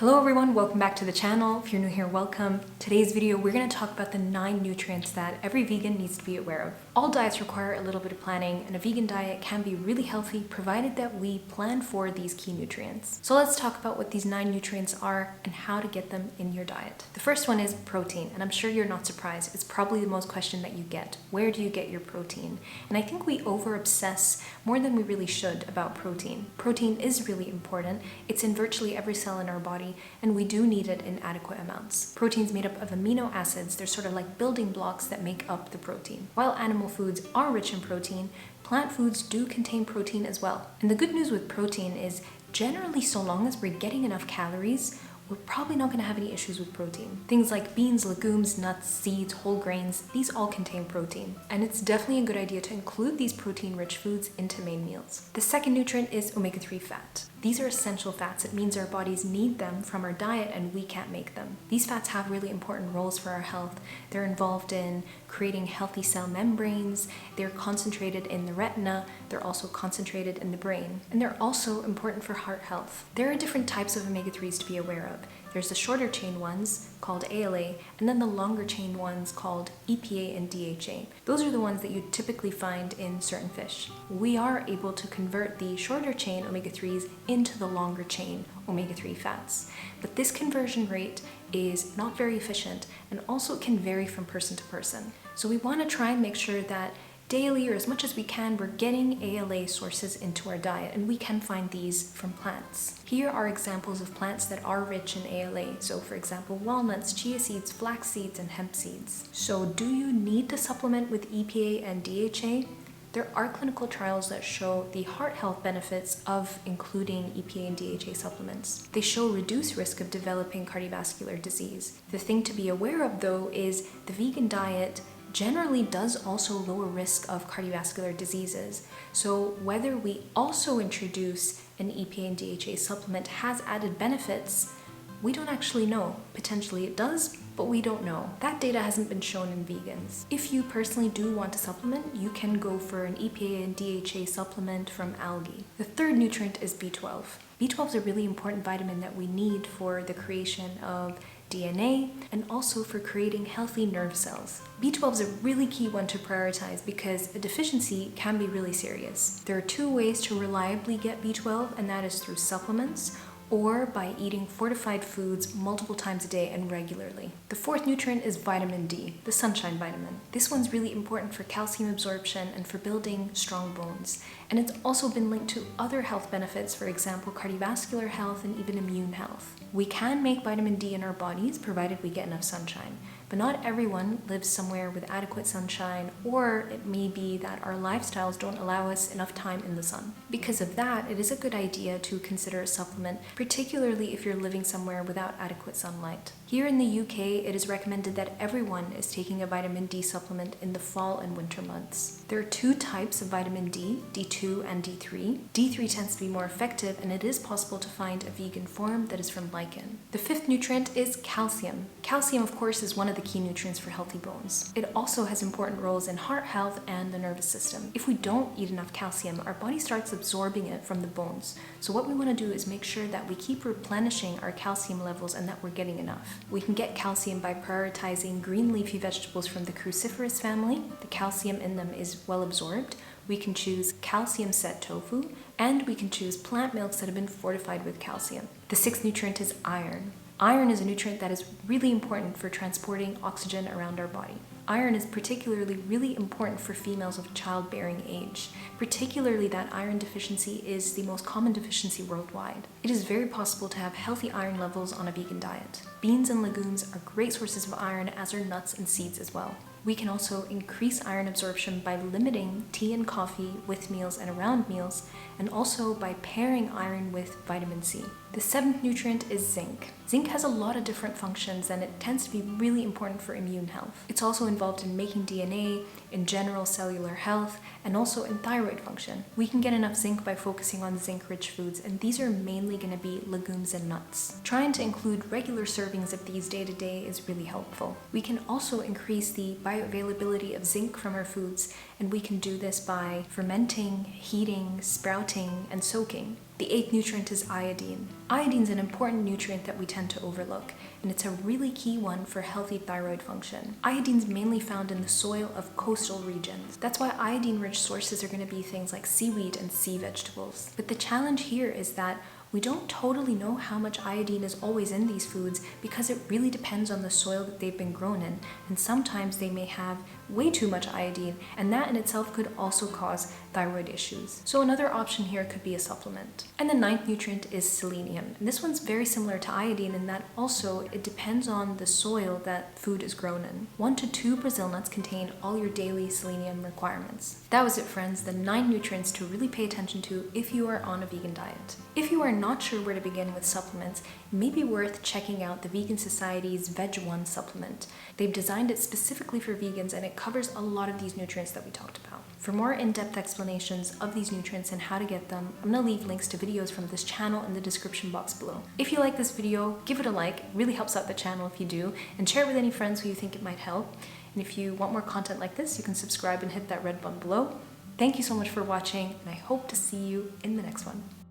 Hello everyone, welcome back to the channel. If you're new here, welcome. Today's video, we're going to talk about the 9 nutrients that every vegan needs to be aware of. All diets require a little bit of planning, and a vegan diet can be really healthy provided that we plan for these key nutrients. So let's talk about what these 9 nutrients are and how to get them in your diet. The first one is protein, and I'm sure you're not surprised. It's probably the most question that you get. Where do you get your protein? And I think we over-obsess more than we really should about protein. Protein is really important. It's in virtually every cell in our body, and we do need it in adequate amounts. Protein's made up of amino acids. They're sort of like building blocks that make up the protein. While animal foods are rich in protein, plant foods do contain protein as well. And the good news with protein is generally, so long as we're getting enough calories, we're probably not going to have any issues with protein. Things like beans, legumes, nuts, seeds, whole grains, these all contain protein. And it's definitely a good idea to include these protein-rich foods into main meals. The second nutrient is omega-3 fat. These are essential fats. It means our bodies need them from our diet and we can't make them. These fats have really important roles for our health. They're involved in creating healthy cell membranes. They're concentrated in the retina. They're also concentrated in the brain. And they're also important for heart health. There are different types of omega-3s to be aware of. There's the shorter chain ones called ALA, and then the longer chain ones called EPA and DHA. Those are the ones that you typically find in certain fish. We are able to convert the shorter chain omega-3s into the longer chain omega-3 fats. But this conversion rate is not very efficient, and also can vary from person to person. So we want to try and make sure that daily, or as much as we can, we're getting ALA sources into our diet, and we can find these from plants. Here are examples of plants that are rich in ALA. So for example, walnuts, chia seeds, flax seeds, and hemp seeds. So do you need to supplement with EPA and DHA? There are clinical trials that show the heart health benefits of including EPA and DHA supplements. They show reduced risk of developing cardiovascular disease. The thing to be aware of though is the vegan diet generally does also lower risk of cardiovascular diseases. So whether we also introduce an EPA and DHA supplement has added benefits, we don't actually know. Potentially it does, but we don't know. That data hasn't been shown in vegans. If you personally do want to supplement, you can go for an EPA and DHA supplement from algae. The third nutrient is B12. B12 is a really important vitamin that we need for the creation of DNA and also for creating healthy nerve cells. B12 is a really key one to prioritize because a deficiency can be really serious. There are 2 ways to reliably get B12, and that is through supplements or by eating fortified foods multiple times a day and regularly. The fourth nutrient is vitamin D, the sunshine vitamin. This one's really important for calcium absorption and for building strong bones. And it's also been linked to other health benefits, for example, cardiovascular health and even immune health. We can make vitamin D in our bodies provided we get enough sunshine. But not everyone lives somewhere with adequate sunshine, or it may be that our lifestyles don't allow us enough time in the sun. Because of that, it is a good idea to consider a supplement, particularly if you're living somewhere without adequate sunlight. Here in the UK, it is recommended that everyone is taking a vitamin D supplement in the fall and winter months. There are 2 types of vitamin D, D2 and D3. D3 tends to be more effective, and it is possible to find a vegan form that is from lichen. The 5th nutrient is calcium. Calcium, of course, is one of the key nutrients for healthy bones. It also has important roles in heart health and the nervous system. If we don't eat enough calcium, our body starts absorbing it from the bones. So what we want to do is make sure that we keep replenishing our calcium levels and that we're getting enough. We can get calcium by prioritizing green leafy vegetables from the cruciferous family. The calcium in them is well absorbed. We can choose calcium-set tofu, and we can choose plant milks that have been fortified with calcium. The 6th nutrient is iron. Iron is a nutrient that is really important for transporting oxygen around our body. Iron is particularly really important for females of childbearing age, particularly that iron deficiency is the most common deficiency worldwide. It is very possible to have healthy iron levels on a vegan diet. Beans and legumes are great sources of iron, as are nuts and seeds as well. We can also increase iron absorption by limiting tea and coffee with meals and around meals, and also by pairing iron with vitamin C. The 7th nutrient is zinc. Zinc has a lot of different functions, and it tends to be really important for immune health. It's also involved in making DNA, in general cellular health, and also in thyroid function. We can get enough zinc by focusing on zinc-rich foods, and these are mainly going to be legumes and nuts. Trying to include regular servings of these day to day is really helpful. We can also increase the bioavailability of zinc from our foods, and we can do this by fermenting, heating, sprouting, and soaking. The 8th nutrient is iodine. Iodine is an important nutrient that we tend to overlook, and it's a really key one for healthy thyroid function. Iodine is mainly found in the soil of coastal regions. That's why iodine-rich sources are going to be things like seaweed and sea vegetables. But the challenge here is that we don't totally know how much iodine is always in these foods because it really depends on the soil that they've been grown in, and sometimes they may have way too much iodine, and that in itself could also cause thyroid issues. So another option here could be a supplement. And the 9th nutrient is selenium. And this one's very similar to iodine in that also it depends on the soil that food is grown in. 1 to 2 Brazil nuts contain all your daily selenium requirements. That was it, friends, the 9 nutrients to really pay attention to if you are on a vegan diet. If you are not sure where to begin with supplements, it may be worth checking out the Vegan Society's Veg 1 supplement. They've designed it specifically for vegans, and it covers a lot of these nutrients that we talked about. For more in-depth explanations of these nutrients and how to get them, I'm going to leave links to videos from this channel in the description box below. If you like this video, give it a like. It really helps out the channel if you do, and share it with any friends who you think it might help. And if you want more content like this, you can subscribe and hit that red button below. Thank you so much for watching, and I hope to see you in the next one.